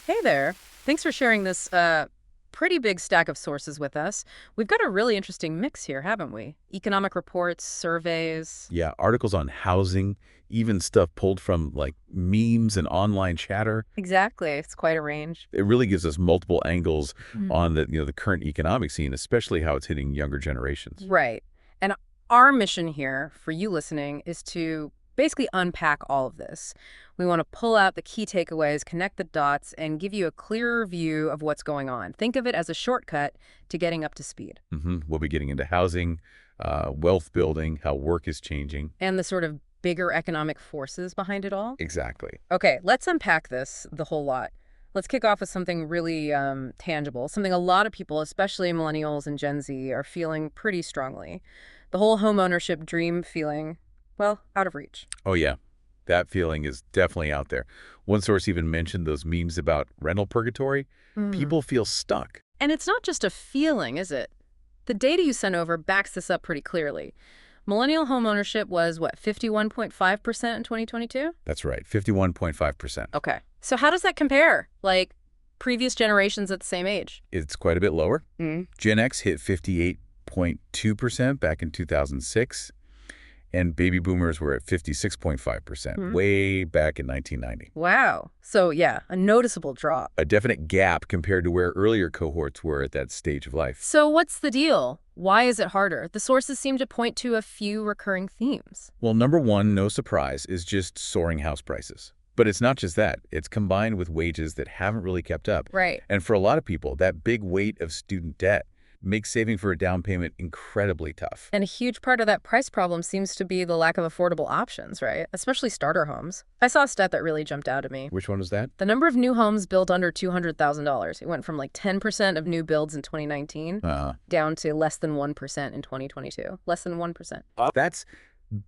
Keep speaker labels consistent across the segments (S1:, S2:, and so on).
S1: Hey there. Thanks for sharing this pretty big stack of sources with us. We've got a really interesting mix here, haven't we? Economic reports, surveys.
S2: Yeah, articles on housing, even stuff pulled from like memes and online chatter.
S1: Exactly. It's quite a range.
S2: It really gives us multiple angles
S1: Mhm.
S2: on the current economic scene, especially how it's hitting younger generations.
S1: Right. And our mission here for you listening is to basically unpack all of this. We want to pull out the key takeaways, connect the dots, and give you a clearer view of what's going on. Think of it as a shortcut to getting up to speed.
S2: We'll be getting into housing, wealth building, how work is changing.
S1: And the sort of bigger economic forces behind it all.
S2: Exactly.
S1: Okay, let's unpack this, the whole lot. Let's kick off with something really tangible, something a lot of people, especially millennials and Gen Z, are feeling pretty strongly. The whole homeownership dream feeling, well, out of reach.
S2: Oh, yeah. That feeling is definitely out there. One source even mentioned those memes about rental purgatory.
S1: Mm.
S2: People feel stuck.
S1: And it's not just a feeling, is it? The data you sent over backs this up pretty clearly. Millennial homeownership was, what, 51.5% in 2022?
S2: That's right, 51.5%.
S1: Okay. So how does that compare? Like previous generations at the same age?
S2: It's quite a bit lower.
S1: Mm.
S2: Gen X hit 58.2% back in 2006, and baby boomers were at 56.5%, way back in 1990.
S1: Wow. So yeah, a noticeable drop.
S2: A definite gap compared to where earlier cohorts were at that stage of life.
S1: So what's the deal? Why is it harder? The sources seem to point to a few recurring themes.
S2: Well, number one, no surprise, is just soaring house prices. But it's not just that. It's combined with wages that haven't really kept up.
S1: Right.
S2: And for a lot of people, that big weight of student debt makes saving for a down payment incredibly tough.
S1: And a huge part of that price problem seems to be the lack of affordable options, right? Especially starter homes. I saw a stat that really jumped out at me.
S2: Which one was that?
S1: The number of new homes built under $200,000. It went from like 10% of new builds in 2019 down to less than 1% in 2022. Less than 1%.
S2: That's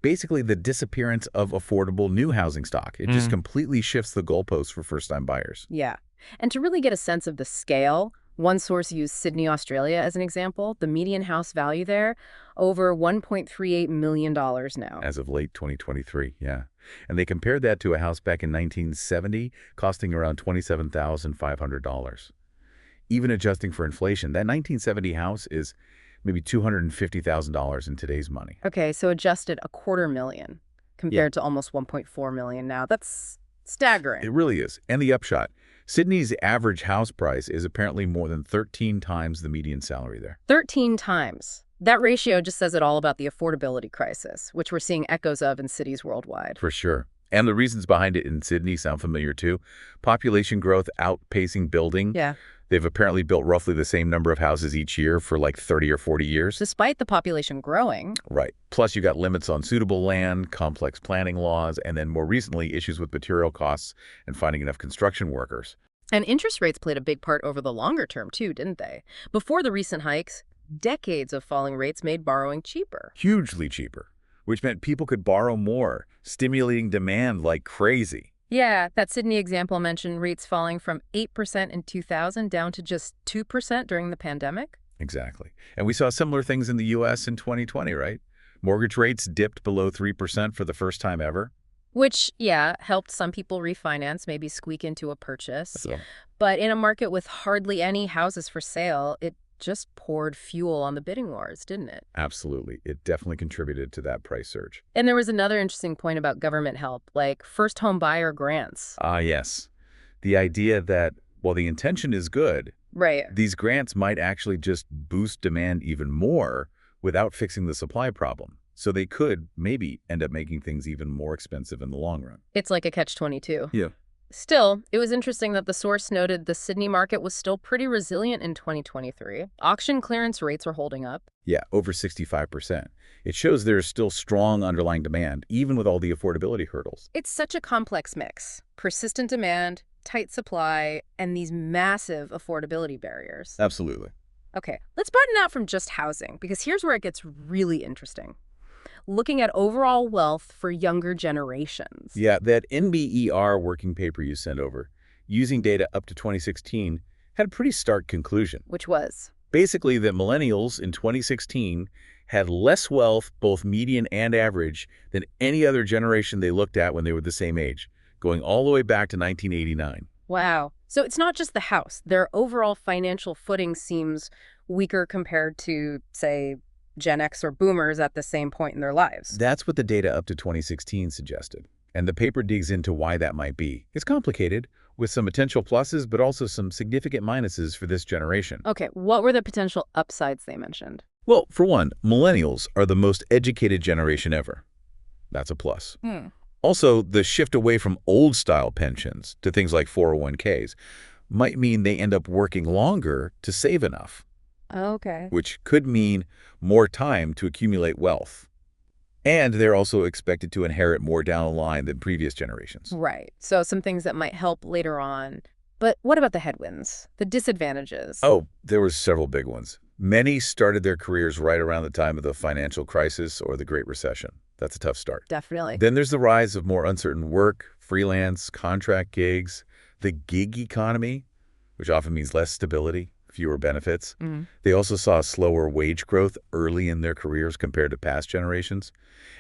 S2: basically the disappearance of affordable new housing stock. It just completely shifts the goalposts for first-time buyers.
S1: Yeah. And to really get a sense of the scale, one source used Sydney, Australia as an example. The median house value there, over $1.38 million now.
S2: As of late 2023, yeah. And they compared that to a house back in 1970 costing around $27,500. Even adjusting for inflation, that 1970 house is maybe $250,000 in today's money.
S1: Okay, so adjusted $250,000 compared to almost $1.4 million now. That's staggering.
S2: It really is. And the upshot, Sydney's average house price is apparently more than 13 times the median salary there.
S1: 13 times. That ratio just says it all about the affordability crisis, which we're seeing echoes of in cities worldwide.
S2: For sure. And the reasons behind it in Sydney sound familiar too. Population growth outpacing building.
S1: Yeah.
S2: They've apparently built roughly the same number of houses each year for like 30 or 40 years.
S1: Despite the population growing.
S2: Right. Plus, you got limits on suitable land, complex planning laws, and then more recently, issues with material costs and finding enough construction workers.
S1: And interest rates played a big part over the longer term too, didn't they? Before the recent hikes, decades of falling rates made borrowing cheaper.
S2: Hugely cheaper, which meant people could borrow more, stimulating demand like crazy.
S1: Yeah, that Sydney example mentioned rates falling from 8% in 2000 down to just 2% during the pandemic.
S2: Exactly. And we saw similar things in the U.S. in 2020, right? Mortgage rates dipped below 3% for the first time ever.
S1: Which, yeah, helped some people refinance, maybe squeak into a purchase.
S2: So,
S1: But in a market with hardly any houses for sale, it just poured fuel on the bidding wars, didn't it?
S2: absolutely. It definitely contributed to that price surge.
S1: And there was another interesting point about government help, like first home buyer grants.
S2: Ah, yes. The idea that, while the intention is good,
S1: Right.
S2: these grants might actually just boost demand even more without fixing the supply problem. So they could maybe end up making things even more expensive in the long run.
S1: It's like a catch-22.
S2: Yeah.
S1: Still, it was interesting that the source noted the Sydney market was still pretty resilient in 2023. Auction clearance rates were holding up.
S2: Yeah, over 65%. It shows there's still strong underlying demand, even with all the affordability hurdles.
S1: It's such a complex mix. Persistent demand, tight supply, and these massive affordability barriers.
S2: Absolutely.
S1: Okay, let's broaden out from just housing, because here's where it gets really interesting. Looking at overall wealth for younger generations.
S2: Yeah, that NBER working paper you sent over, using data up to 2016, had a pretty stark conclusion.
S1: Which was?
S2: Basically, that millennials in 2016 had less wealth, both median and average, than any other generation they looked at when they were the same age, going all the way back to 1989.
S1: Wow. So it's not just the house. Their overall financial footing seems weaker compared to, say, Gen X or boomers at the same point in their lives.
S2: That's what the data up to 2016 suggested. And the paper digs into why that might be. It's complicated, with some potential pluses, but also some significant minuses for this generation.
S1: Okay, what were the potential upsides they mentioned?
S2: Well, for one, millennials are the most educated generation ever. That's a plus. Also, the shift away from old-style pensions to things like 401ks might mean they end up working longer to save enough,
S1: Okay.
S2: which could mean more time to accumulate wealth. And they're also expected to inherit more down the line than previous generations.
S1: Right. So some things that might help later on. But what about the headwinds, the disadvantages?
S2: Oh, there were several big ones. Many started their careers right around the time of the financial crisis or the Great Recession. That's a tough start.
S1: Definitely.
S2: Then there's the rise of more uncertain work, freelance, contract gigs, the gig economy, which often means less stability, fewer benefits. They also saw slower wage growth early in their careers compared to past generations.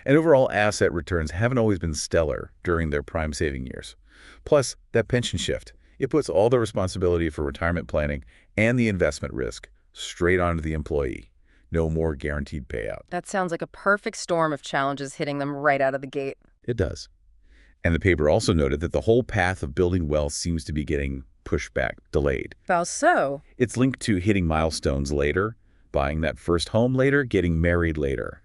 S2: And overall asset returns haven't always been stellar during their prime saving years. Plus, that pension shift. It puts all the responsibility for retirement planning and the investment risk straight onto the employee. No more guaranteed payout.
S1: That sounds like a perfect storm of challenges hitting them right out of the gate.
S2: It does. And the paper also noted that the whole path of building wealth seems to be getting pushed back, delayed.
S1: How so?
S2: It's linked to hitting milestones later, buying that first home later, getting married later,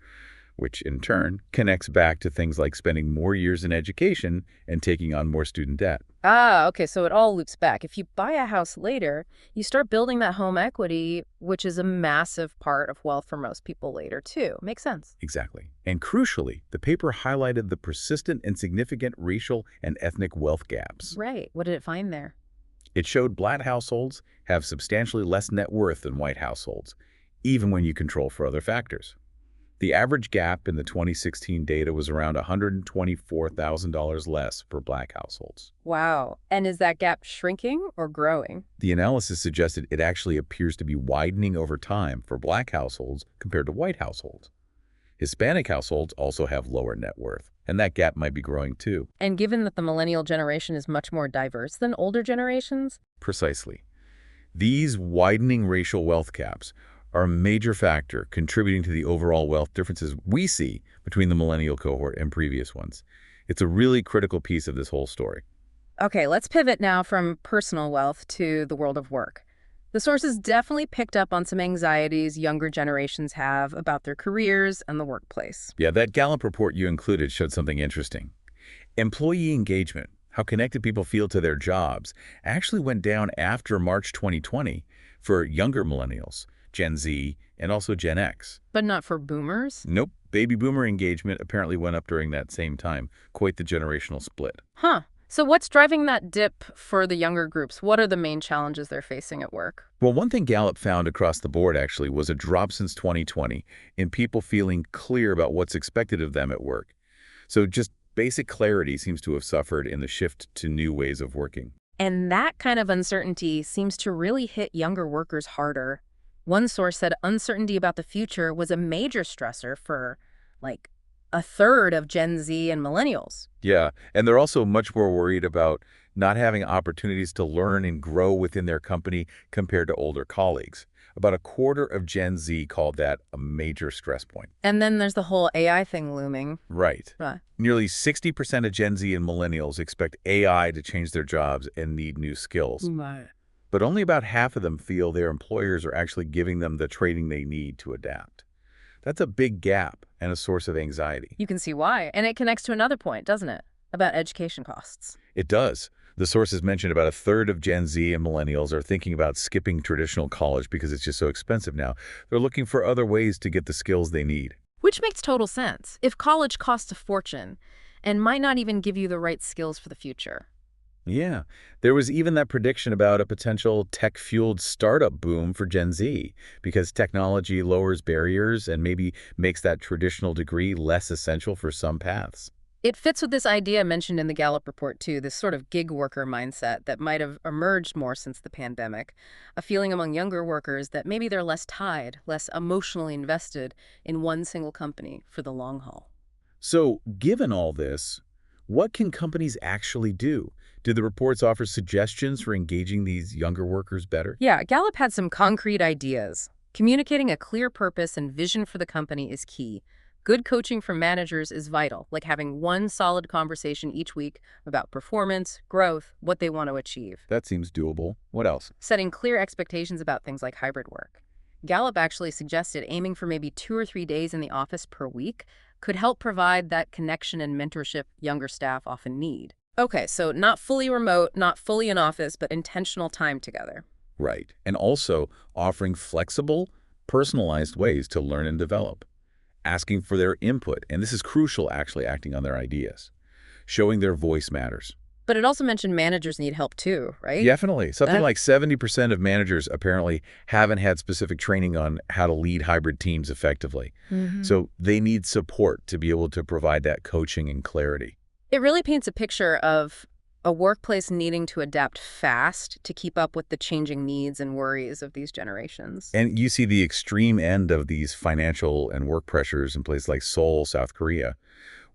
S2: which in turn connects back to things like spending more years in education and taking on more student debt.
S1: Ah, okay, so it all loops back. If you buy a house later, you start building that home equity, which is a massive part of wealth for most people later, too. Makes sense.
S2: Exactly. And crucially, the paper highlighted the persistent and significant racial and ethnic wealth gaps.
S1: Right. What did it find there?
S2: It showed Black households have substantially less net worth than white households, even when you control for other factors. The average gap in the 2016 data was around $124,000 less for Black households.
S1: Wow. And is that gap shrinking or growing?
S2: The analysis suggested it actually appears to be widening over time for Black households compared to white households. Hispanic households also have lower net worth, and that gap might be growing too.
S1: And given that the millennial generation is much more diverse than older generations?
S2: Precisely. These widening racial wealth gaps are a major factor contributing to the overall wealth differences we see between the millennial cohort and previous ones. It's a really critical piece of this whole story.
S1: Okay, let's pivot now from personal wealth to the world of work. The sources definitely picked up on some anxieties younger generations have about their careers and the workplace.
S2: Yeah, that Gallup report you included showed something interesting. Employee engagement, how connected people feel to their jobs, actually went down after March 2020 for younger millennials, Gen Z, and also Gen X.
S1: But not for boomers?
S2: Nope. Baby boomer engagement apparently went up during that same time. Quite the generational split.
S1: Huh. So what's driving that dip for the younger groups? What are the main challenges they're facing at work?
S2: Well, one thing Gallup found across the board actually was a drop since 2020 in people feeling clear about what's expected of them at work. So just basic clarity seems to have suffered in the shift to new ways of working.
S1: And that kind of uncertainty seems to really hit younger workers harder. One source said uncertainty about the future was a major stressor for, like, a third of Gen Z and millennials.
S2: Yeah, and they're also much more worried about not having opportunities to learn and grow within their company compared to older colleagues. About a quarter of Gen Z called that a major stress point.
S1: And then there's the whole AI thing looming.
S2: Right.
S1: Right.
S2: Nearly 60% of Gen Z and millennials expect AI to change their jobs and need new skills.
S1: Right.
S2: But only about half of them feel their employers are actually giving them the training they need to adapt. That's a big gap and a source of anxiety.
S1: You can see why. And it connects to another point, doesn't it? About education costs.
S2: It does. The sources mentioned about a third of Gen Z and millennials are thinking about skipping traditional college because it's just so expensive now. They're looking for other ways to get the skills they need.
S1: Which makes total sense. If college costs a fortune and might not even give you the right skills for the future.
S2: Yeah. There was even that prediction about a potential tech-fueled startup boom for Gen Z because technology lowers barriers and maybe makes that traditional degree less essential for some paths.
S1: It fits with this idea mentioned in the Gallup report, too, this sort of gig worker mindset that might have emerged more since the pandemic, a feeling among younger workers that maybe they're less tied, less emotionally invested in one single company for the long haul.
S2: So, given all this, What can companies actually do? Do the reports offer suggestions for engaging these younger workers better?
S1: Yeah, Gallup had some concrete ideas. Communicating a clear purpose and vision for the company is key. Good coaching from managers is vital, like having one solid conversation each week about performance, growth, what they want to achieve.
S2: That seems doable. What else?
S1: Setting clear expectations about things like hybrid work. Gallup actually suggested aiming for maybe 2 or 3 days in the office per week could help provide that connection and mentorship younger staff often need. Okay, so not fully remote, not fully in office, but intentional time together.
S2: Right. And also offering flexible, personalized ways to learn and develop. Asking for their input, and this is crucial, actually acting on their ideas. Showing their voice matters.
S1: But it also mentioned managers need help too, right?
S2: Definitely. Something
S1: That-
S2: like 70% of managers apparently haven't had specific training on how to lead hybrid teams effectively. So they need support to be able to provide that coaching and clarity.
S1: It really paints a picture of a workplace needing to adapt fast to keep up with the changing needs and worries of these generations.
S2: And you see the extreme end of these financial and work pressures in places like Seoul, South Korea.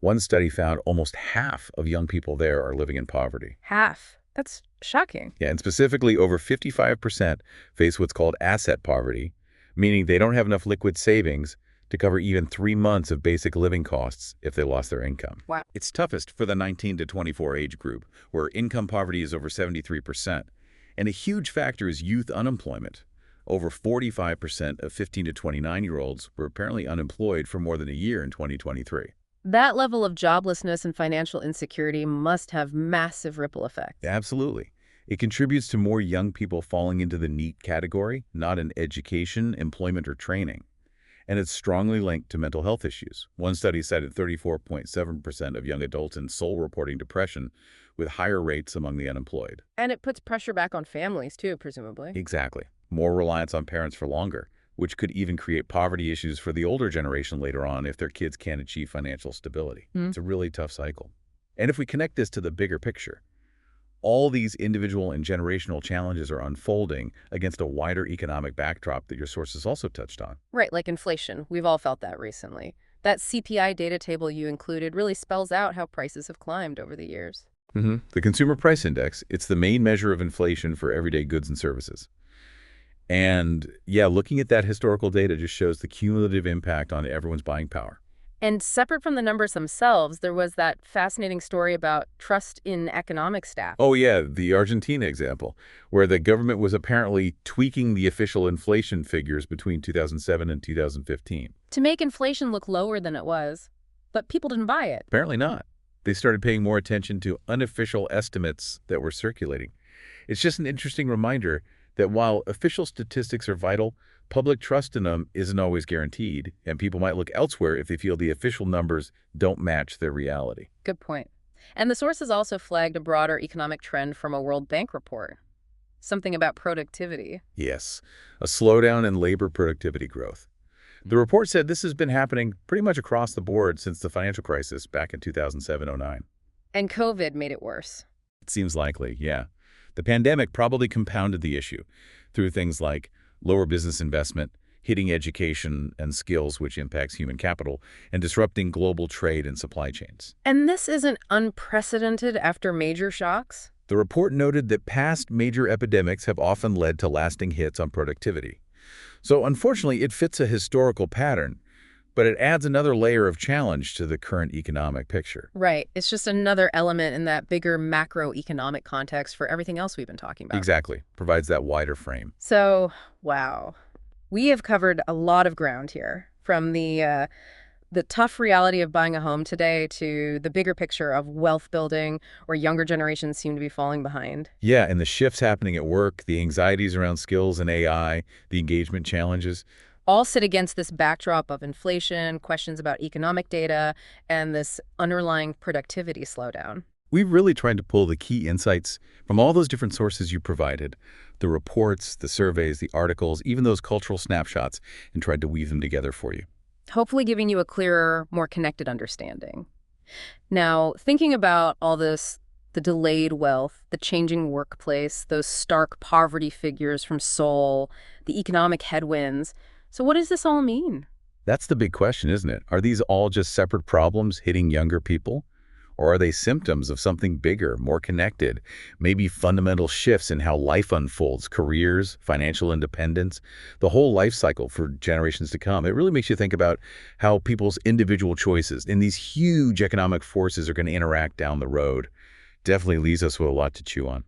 S2: One study found almost half of young people there are living in poverty.
S1: Half. That's shocking.
S2: Yeah, and specifically over 55% face what's called asset poverty, meaning they don't have enough liquid savings to cover even 3 months of basic living costs if they lost their income.
S1: Wow.
S2: It's toughest for the 19 to 24 age group, where income poverty is over 73%. And a huge factor is youth unemployment. Over 45% of 15 to 29-year-olds were apparently unemployed for more than a year in 2023.
S1: That level of joblessness and financial insecurity must have massive ripple effects.
S2: Absolutely. It contributes to more young people falling into the NEET category, not in education, employment, or training. And it's strongly linked to mental health issues. One study cited 34.7% of young adults in Seoul reporting depression, with higher rates among the unemployed.
S1: And it puts pressure back on families too, presumably.
S2: Exactly. More reliance on parents for longer, which could even create poverty issues for the older generation later on if their kids can't achieve financial stability. It's a really tough cycle. And if we connect this to the bigger picture, all these individual and generational challenges are unfolding against a wider economic backdrop that your sources also touched on.
S1: Right, like inflation. We've all felt that recently. That CPI data table you included really spells out how prices have climbed over the years.
S2: The Consumer Price Index, it's the main measure of inflation for everyday goods and services. And yeah, looking at that historical data just shows the cumulative impact on everyone's buying power.
S1: And separate from the numbers themselves, there was that fascinating story about trust in economic staff.
S2: Oh yeah, the Argentina example, where the government was apparently tweaking the official inflation figures between 2007 and 2015.
S1: To make inflation look lower than it was. But people didn't buy it.
S2: Apparently not. They started paying more attention to unofficial estimates that were circulating. It's just an interesting reminder that while official statistics are vital, public trust in them isn't always guaranteed, and people might look elsewhere if they feel the official numbers don't match their reality.
S1: Good point. And the sources also flagged a broader economic trend from a World Bank report. Something about productivity.
S2: Yes, a slowdown in labor productivity growth. The report said this has been happening pretty much across the board since the financial crisis back in 2007-09.
S1: And COVID made it worse.
S2: It seems likely, yeah. The pandemic probably compounded the issue through things like lower business investment, hitting education and skills, which impacts human capital, and disrupting global trade and supply chains.
S1: And this isn't unprecedented after major shocks?
S2: The report noted that past major epidemics have often led to lasting hits on productivity. So unfortunately, it fits a historical pattern, but it adds another layer of challenge to the current economic picture.
S1: Right. It's just another element in that bigger macroeconomic context for everything else we've been talking about.
S2: Exactly. Provides that wider frame.
S1: So, wow. We have covered a lot of ground here, from the tough reality of buying a home today to the bigger picture of wealth building, where younger generations seem to be falling behind.
S2: Yeah, and the shifts happening at work, the anxieties around skills and AI, the engagement challenges.
S1: All sit against this backdrop of inflation, questions about economic data, and this underlying productivity slowdown.
S2: We've really tried to pull the key insights from all those different sources you provided, the reports, the surveys, the articles, even those cultural snapshots, and tried to weave them together for you.
S1: Hopefully giving you a clearer, more connected understanding. Now, thinking about all this, the delayed wealth, the changing workplace, those stark poverty figures from Seoul, the economic headwinds, so what does this all mean?
S2: That's the big question, isn't it? Are these all just separate problems hitting younger people? Or are they symptoms of something bigger, more connected, maybe fundamental shifts in how life unfolds, careers, financial independence, the whole life cycle for generations to come? It really makes you think about how people's individual choices and these huge economic forces are going to interact down the road. Definitely leaves us with a lot to chew on.